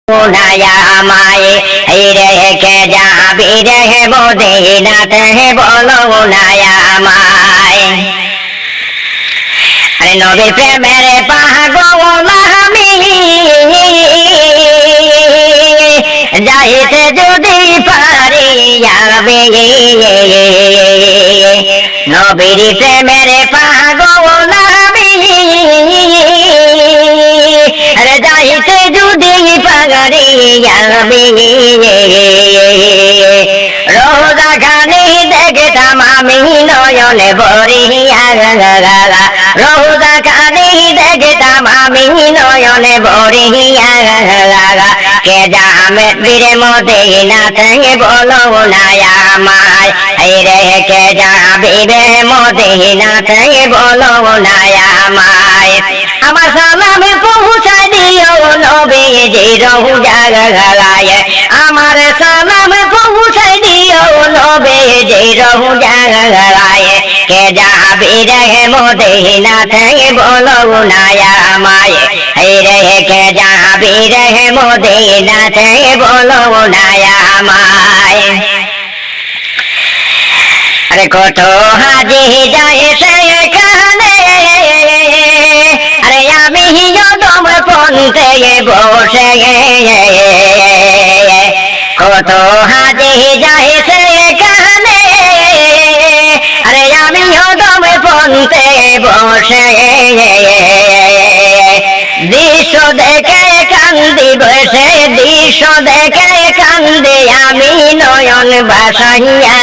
মায়ে রেখে যাবি রে মদিনাতে বলো নায়া মায় আরে নবীর প্রেমের পাগল আমি যাইতে যদি পারি যাবে নবীর প্রেমের পাগল আমি আরে যাইতে যদি পারি যাবে রোজা খানি দেখতাম আমি নয়নে ভরিয়া রোজা খানি দেখতাম আমি নয়নে ভরিয়া কে যাবে বীরে মদিনাতে বলো নায়া মায় রে কে যাবি রে মদিনাতে বলো নায়া মায় আমার সালাম পৌঁছাই দিও নবীজি রোজা গলায় আমার সালাম পৌঁছাই দিও নবীজি রোজা গলায় কে যাবি রে মদিনাতে বলো নায়া মায় রে কে যাবি রে মদিনাতে বলো নায়া মায় আরে কত হাজি যায় সেখানে আরে আমি যদম পন্থে বসে কত হাজি যায় সেখানে আরে আমি যদম পন্থে বসে দৃশ্য দেখে কান্দি বসে দৃশ্য দেখে কান্দি আমি নয়ন বাসাইয়া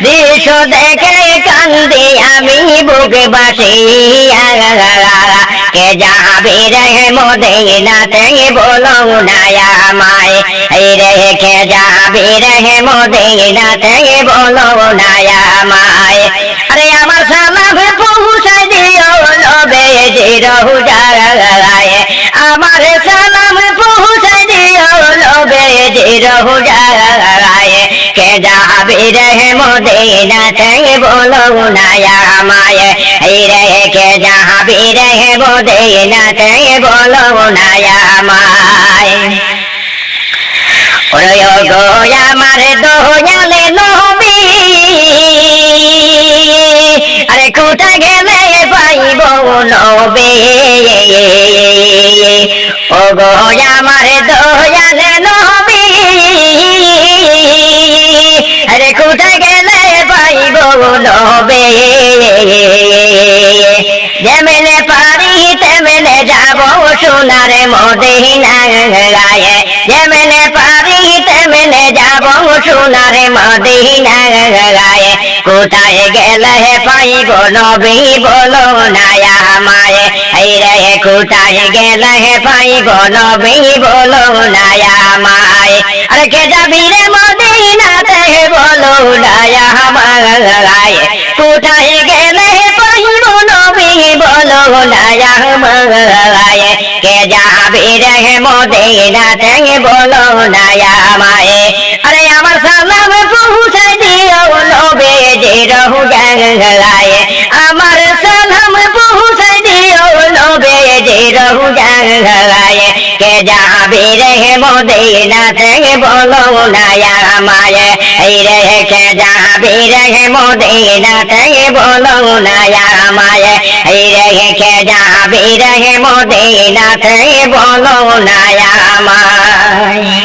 দৃশ্য দেখে কান্দি আমি বুকে বাসিয়া কে যাবি রে মদিনাতে বলো নায়া মায় রে কে যাবি রে মদিনাতে বলো নায়া মায় আরে আমার সালাম পৌঁছাই দিও নবীজি রোজা গলায় আমার সালাম পৌঁছাই দিও নবীজি রোজা গলায় কে যাবি রে মদিনাতে বলো নায়া মায় রে কে যাবি রে মদিনাতে বলো নায়া মায় ওরে গো আমার দয়ালে নবী আরে কোথায় গেলে পাইব নবী ও গো আমার দয়ালে নবী আরে কোথায় গেলে পাইব নবী যেমনে পারি তেমনে যাব সোনার মদিনায় যেমনে পারি তেমনে যাব সোনার মদিনায় কোথায় গেলে পাইব নবী বলো নায়া মায় রে কোথায় গেলে পাইব নবী বলো নায়া মায় আরে কে যাবি রে মদিনাতে বলো নায়া মায় কোথায় গেলে পাইব নবী বলো নায়া মায় কে যাবি রে মদিনাতে বলো নায়া মায় আরে আমার সালাম পৌঁছাই দিও নবীজি রোজা গলায় আমার সালাম পৌঁছাই দিও নবীজি রোজা গলায় কে যাবি রে মদিনাতে বলো নায়া মায় রে কে যাবি রে মদিনাতে বলো নায়া মায় রে কে যাবি রে মদিনাতে বলো নায়া মায়।